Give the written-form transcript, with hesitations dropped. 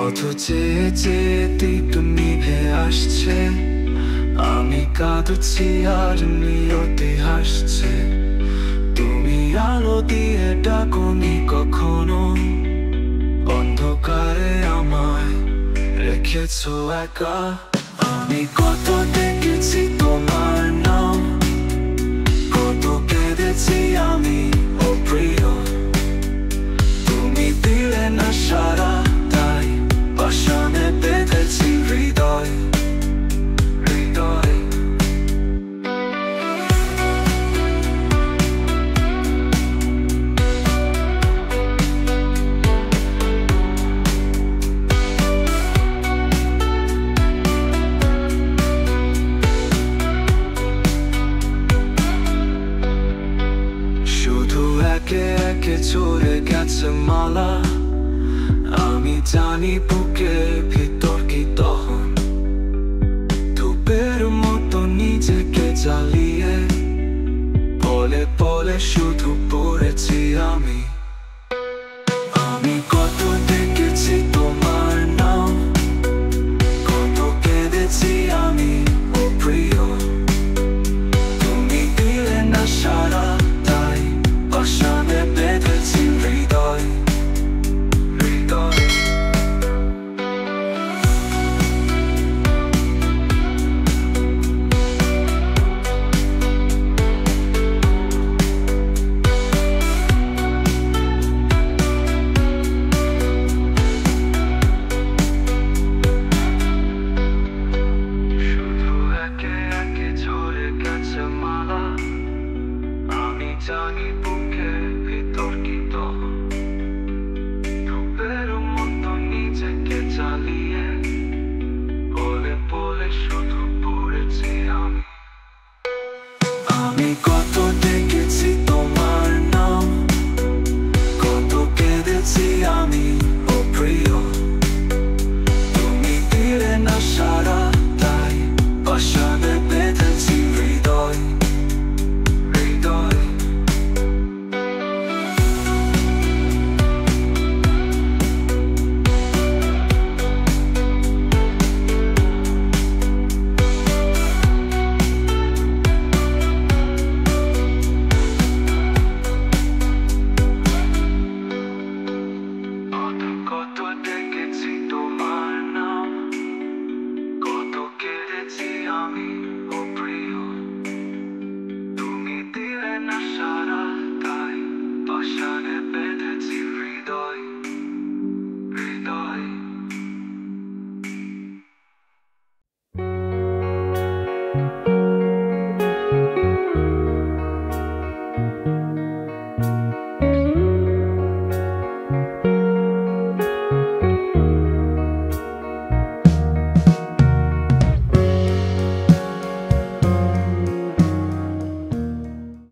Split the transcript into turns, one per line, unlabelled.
পথ চেয়ে চেয়ে দীপ নিভে আসছে, আমি কাঁদছি আর নিয়তি হাসছে। তুমি আলো দিয়ে ডাকোনি কখনো, অন্ধকারে আমায় রেখেছো একা। আমি কত দেখেছি তোমার নাম, কত কেঁদেছি আমি ও প্রিয়। তুমি দিলে না সারা, তাই পাষাণে বেঁধেছি হৃদয় হৃদয়। শুধু একে একে চলে গেছে মালা, আমি জানি বুকে ভিতর কি তখন। ধূপের মতো নিজেকে জ্বালিয়ে পলে পলে শুধু পড়েছি আমি।